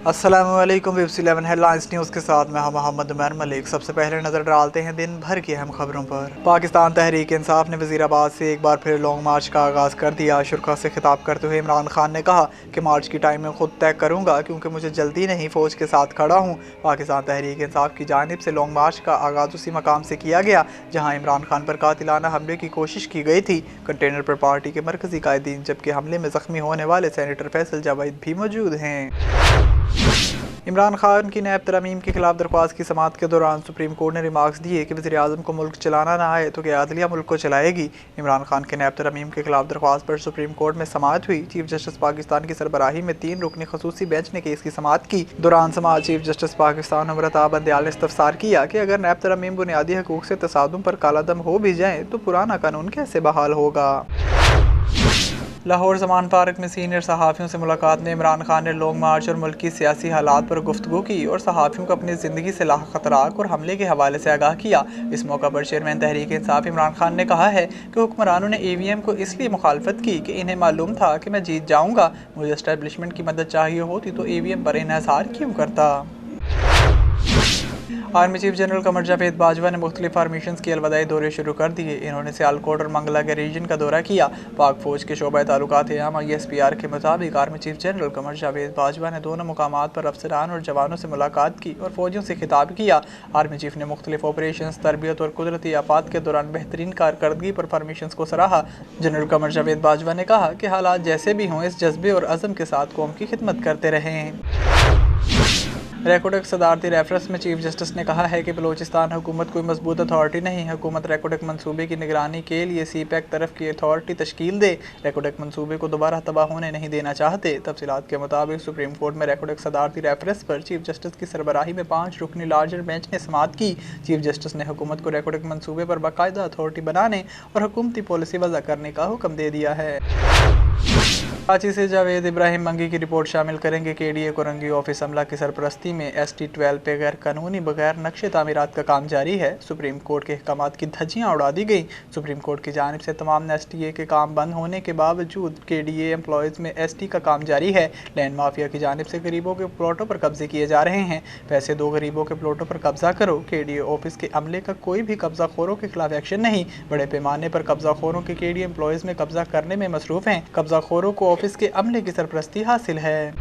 अस्सलामुअलैकुम web 11 headlines news के साथ मैं मोहम्मद उमर मलिक। सबसे पहले नजर डालते हैं दिन भर की अहम खबरों पर। पाकिस्तान तहरीक इंसाफ ने वज़ीराबाद से एक बार फिर लॉन्ग मार्च का आगाज़ कर दिया। शुरा से खिताब करते हुए इमरान खान ने कहा कि मार्च की टाइमिंग खुद तय करूंगा क्योंकि मुझे जल्दी नहीं, फौज के साथ खड़ा हूँ। पाकिस्तान तहरीक इंसाफ की जानिब से लॉन्ग मार्च का आगाज़ उसी मकाम से किया गया जहाँ इमरान खान पर कातिलाना हमले की कोशिश की गई थी। कंटेनर पर पार्टी के मरकजी कायदीन जबकि हमले में जख्मी होने वाले सेनेटर फैसल जावेद भी मौजूद हैं। इमरान खान की नैब तरमीम के खिलाफ दरख्वास्त की समाअत के दौरान सुप्रीम कोर्ट ने रिमार्क्स दिए कि वज़ीर-ए-आज़म को मुल्क चलाना ना आए तो क्या अदलिया मुल्क को चलाएगी। इमरान खान के नैब तरमीम के खिलाफ दरख्वास्त पर सुप्रीम कोर्ट में समाअत हुई। चीफ जस्टिस पाकिस्तान की सरबराही में 3 रुकनी खसूसी बेंच ने केस की समाअत की। दौरान समाअत चीफ जस्टिस पाकिस्तान उमरता बंदयाल ने इस्तफसार किया कि अगर नैब तरमीम बुनियादी हकूक से तसादुम पर कालादम हो भी जाए तो पुराना कानून कैसे बहाल होगा। लाहौर ज़मान पार्क में सीनियर सहाफ़ियों से मुलाकात में इमरान खान ने लॉन्ग मार्च और मुल्क की सियासी हालात पर गुफ्तगू की और सहाफ़ियों को अपनी ज़िंदगी से लाक खतराक और हमले के हवाले से आगाह किया। इस मौका पर चेयरमैन तहरीक इंसाफ इमरान खान ने कहा है कि हुक्मरानों ने EVM को इसलिए मुखालफत की कि इन्हें मालूम था कि मैं जीत जाऊँगा। मुझे एस्टेब्लिशमेंट की मदद चाहिए होती तो EVM पर इन्हिसार क्यों करता। Army chief general Qamar Javed Bajwa ने मुख्तलिफ फार्मेशंस के अलविदाई दौरे शुरू कर दिए। इन्होंने सियालकोट और मंगला के रीजन का दौरा किया। पाक फौज के शोबा ताल्लुकात आम ISPR के मुताबिक army chief general Qamar Javed Bajwa ने दोनों मुकामात पर अफसरान और जवानों से मुलाकात की और फौजियों से खिताब किया। आर्मी चीफ ने मुख्तलिफ ऑपरेशंस, तरबियत और कुदरती आफात के दौरान बेहतरीन कारकर्दगी पर फार्मेशंस को सराहा। जनरल कमर जावेद बाजवा ने कहा कि हालात जैसे भी हों इस जज्बे और अज़म के साथ कौम की खिदमत करते रहें। रेकोडेक सदारती रेफरेंस में चीफ जस्टिस ने कहा है कि बलूचिस्तान हुकूमत कोई मजबूत अथॉरिटी नहीं। हुकूमत रेकोडेक मंसूबे की निगरानी के लिए CPEC तरफ की अथॉरिटी तश्कील दे। रेकोडेक मंसूबे को दोबारा तबाह होने नहीं देना चाहते। तफसीलात के मुताबिक सुप्रीम कोर्ट में रेकोडेक सदारती रेफरेंस पर चीफ जस्टिस की सरबराही में 5 रुकनी लार्जर बेंच ने समाअत की। चीफ जस्टिस ने हुकूमत को रेकोडेक मंसूबे पर बाकायदा अथॉरिटी बनाने और हुकूमती पॉलिसी वज़ा करने का हुक्म दे दिया है। कराची से जावेद इब्राहिम मंगी की रिपोर्ट शामिल करेंगे। KDA कोरंगी ऑफिस अमला की सरपरस्ती में ST-12 पे गैर कानूनी बगैर नक्शे तामीरात का काम जारी है। सुप्रीम कोर्ट के अहकामात की धज्जियाँ उड़ा दी गई। सुप्रीम कोर्ट की जानिब से तमाम STA के काम बंद होने के बावजूद KDA एम्प्लॉयज़ में ST का काम जारी है। लैंड माफिया की जानिब से गरीबों के प्लॉटों पर कब्जे किए जा रहे हैं। पैसे दो, गरीबों के प्लॉटों पर कब्जा करो। KDA ऑफिस के अमले का कोई भी कब्जा खोरों के खिलाफ एक्शन नहीं। बड़े पैमाने पर कब्जा खोरों के KDA एम्प्लॉयज़ में कब्जा करने में मसरूफ हैं। कब्जा खोरों को ऑफिस के अमले की सरपरस्ती हासिल है।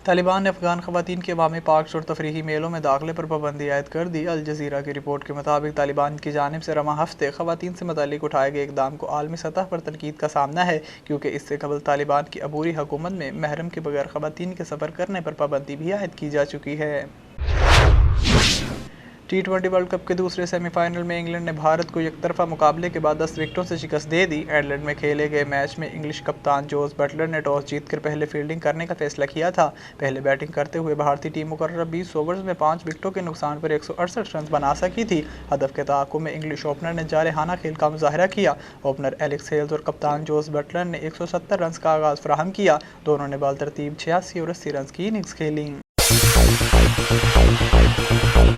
तालिबान ने अफगान खवातीन के अवामी पार्क्स और तफरीही मेलों में दाखिले पर पाबंदी आयद कर दी। अल जज़ीरा की रिपोर्ट के मुताबिक तालिबान की जानिब से रवा हफ्ते खवातीन से मुताल्लिक उठाए गए इक़दाम को आलमी सतह पर तनकीद का सामना है क्योंकि इससे कबल तालिबान की अबूरी हुकूमत में महरम के बगैर खवातीन के सफ़र करने पर पाबंदी भी आयद की जा चुकी है। T20 वर्ल्ड कप के दूसरे सेमीफाइनल में इंग्लैंड ने भारत को एकतरफा मुकाबले के बाद 10 विकेटों से शिकस्त दे दी। एडलेड में खेले गए मैच में इंग्लिश कप्तान जोस बटलर ने टॉस जीतकर पहले फील्डिंग करने का फैसला किया था। पहले बैटिंग करते हुए भारतीय टीम मुकर्रर 20 ओवर्स में 5 विकेटों के नुकसान पर 168 रन बना सकी थी। हदफ के तआक़ुब में इंग्लिश ओपनर ने जारहाना खेल का मुजाहरा किया। ओपनर एलेक्स हेल्स और कप्तान जोस बटलर ने 170 रन का आगाज़ फराहम किया। दोनों ने बाल तरतीब 86 और 80 रन की इनिंग्स खेली।